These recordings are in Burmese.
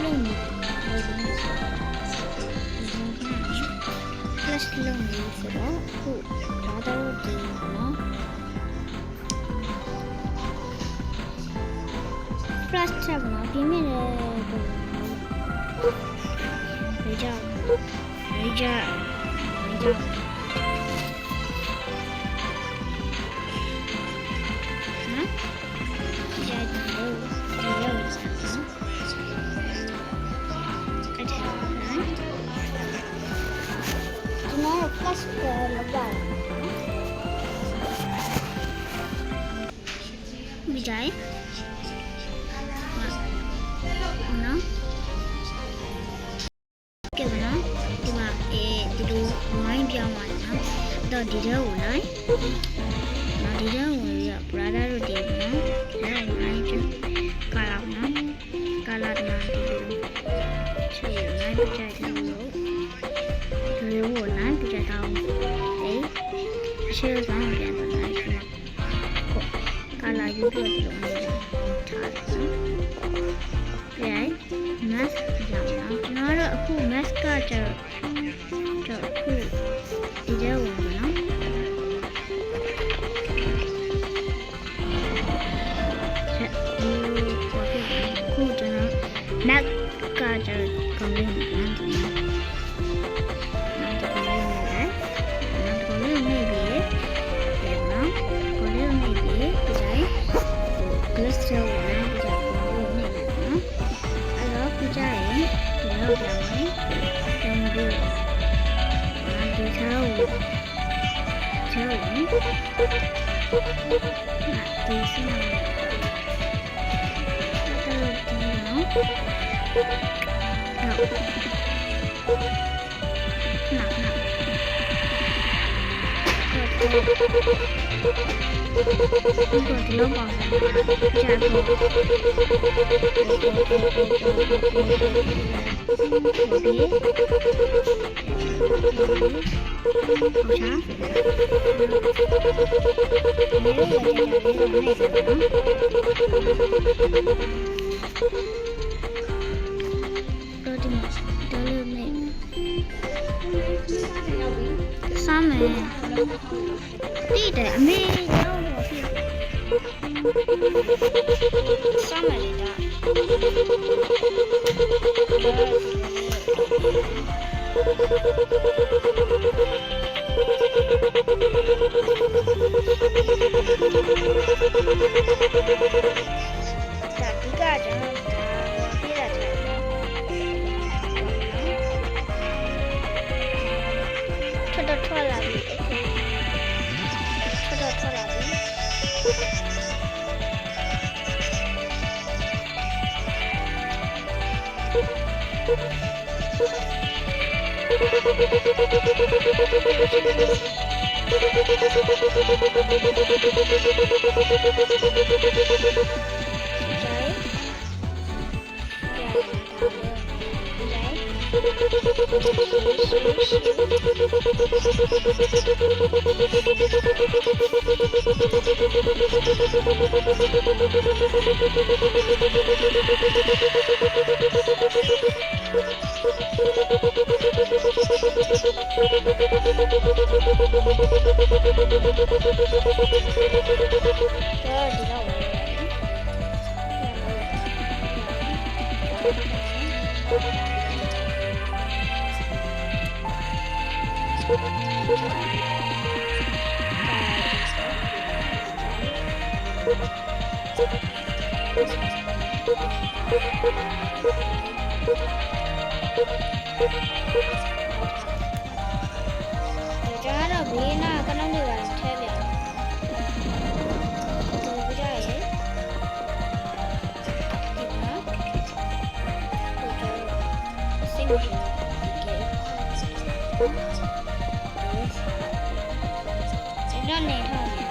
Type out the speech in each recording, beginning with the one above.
လုံးနေလို့flash လုံးနေဆိုတော့အခုဒါတော့ဒီနော် flash ချက်နော်ပြင်းမြင့်တယ်ကြောက်flash လောက်ပါဒီကြိုင်နော်ကဲဗနော်ဒီမှာဒီလိုဝိုင်းပြောင်းသွားတယ်နော်တော့ဒီထဲကိုလိုက်နော်ဒီထဲကိုရ brother တို့ဒီနော်ဒါကိုလိုက်ချကာလာနော်ကာလာနော်ဒီလိုချေလိုက်ပြကြတယ်လို့ဒီလိုကိုလိုက်ပြကြတော့အေးရှေ့ဆောင်ပြန်တော့လိုက်ချင်ကာလာယူပြီးတော့ဒီလိုထားတယ်နော်mask ကြောင့်နော်ကျွန်တော်တို့အခု mask ကကျတော့အခုဒီထဲဝင်ပါနော်အခုကျွန်တော် mask ကကျတော့ကောင်းတယ်နော်ဒီတဲ့အမေရောက်တော့ဖြစ်စမ်းမယ်ဒါဒီကကျွန်တော်ပြရချင်ထွက်လာပြီထွက်လာပြီJangan bina kan nanti orang cewek. Tuh bisa ya. Sing. Jangan nih thôi.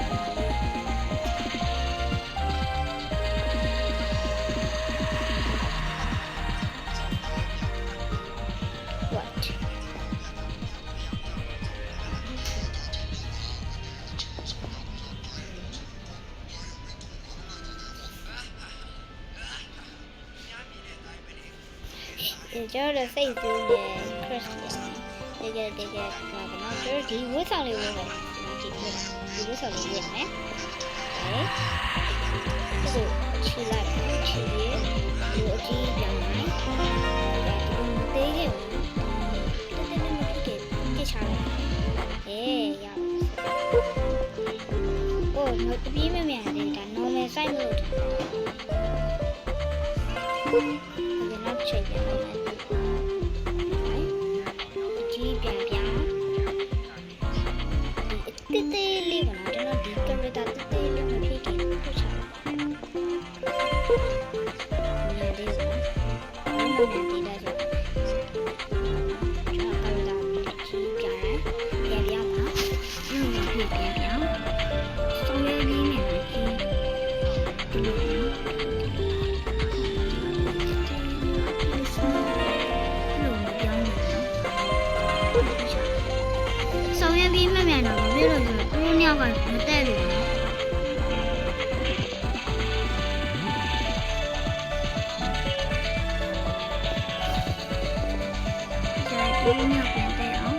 ကျွန်တော်တို့စိတ်ကူးနဲ့ crush တယ်တကယ်ဘာကနော်ကျွန်တော်ဒီဝတ်ဆောင်လေးဝတ်မယ်ဒီဝတ်ဆောင်လေးဝတ်မယ်ဒီချီလိုက်ချီလေးဒီအကြီးပြောင်းမယ်ဒီသေးခဲ့တက်မဖြစ်ပြချလိုက်ရโอ้ငါတပြေးမမြန်တယ်ဒါ normal size မလို့ထားတယ်နောက်ချိန်ပြန်လိုက်မယ်ကြီးပြန်ပြန်ဒီတေးလေးပါနော်ကျွန်တော်ဒီကင်မရာတေးလေးမဖြစ်ခင်ပို့ချလိုက်မြန်လေးပါဘာမှမတည်တာကြောင့်ကျွန်တော်ကင်မရာကြီးပြန်ပြန်ပါဖြစ်ပြန်ပြန်ဆောင်ရွက်ရင်းနဲ့ဒီလိုဆောင်ရွက်ပြီးမှတ်မြန်တော့မဖြစ်လို့ဆိုတော့သူတို့ညောက်ကမတက်ဘူးနော်ဒီညောက်ပြန်တက်အောင်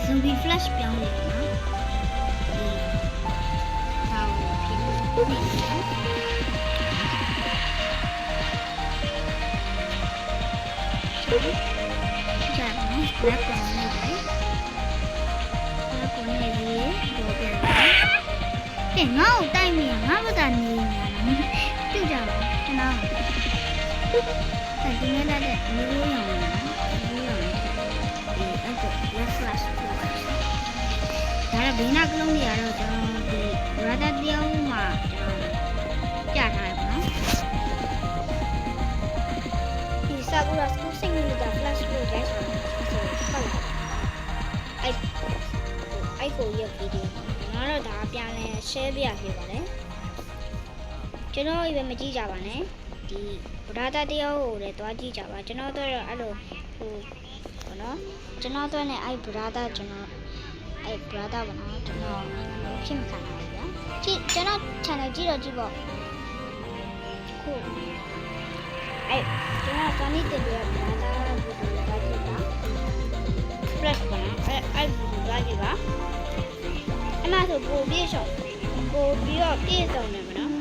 zombie flash ပြောင်းတယ်နော်ဒါကိုဖြစ်နေတယ်ကြာနော်လက်ကောင်နေတယ်လက်ကောင်နေပြီးတော့ပြန်တယ်ငါ့ကိုတိုက်မိရငါမသာနေနေတာပြုတ်ကြပါကျွန်တော်ဒီနေ့လည်းမျိုးရောင်နော်မျိုးရောင်ဒီအဲ့ဒါ let's flash ဒါတော့ဘေးနာကလုံးတွေကတော့ကျွန်တော်ဒီ brother တယောက်မှာကျွန်တော်ပြထားတယ်ပေါ့နော်ဒီ Sakura School Simulator Flash ကိုရိုက်ထားတယ်ဟုတ်လားအဲ့ကိုရုပ်ဗီဒီယိုငါတော့ဒါပြန်လဲ share ပြခဲ့ပါတယ်ကျွန်တော်even မကြည့်ကြပါနဲ့ဒီ brother တယောက်ကိုလည်းတွားကြည့်ကြပါကျွန်တော်တို့အဲ့လိုဟိုဘောနော်ကျွန်တော်တို့နဲ့အဲ့ brother ကျွန်တော်အဲ့ brother ဘောနော်ကျွန်တော်ဖြစ်မခံနိုင်ဘူးဗျာကြည့်ကျွန်တော် channel ကြည့်တော့ကြည့်ပေါ့ခုအဲ့ကျွန်တော် Sunny တင်ပြ brother ဗီဒီယိုတွားကြည့်ပါ fresh ဘောနော်အဲ့ဗီဒီယိုတွားကြည့်ပါအမှဆိုပို့ပြည့်ရှော့ပို့ပြီးတော့ပြည့်စုံတယ်မနော်ဒါ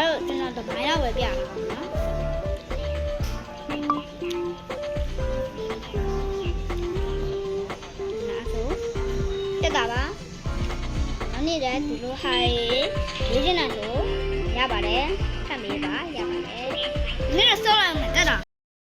တော့ကျွန်တော်တမိုင်းတော့ပဲပြတာနော်ဒါဆို တာပါနောက်နေ့လည်းဒီလိုဟာရေးချင်တယ်လို့ရပါတယ်ထပ်မေးပါရပါတယ်ဒီ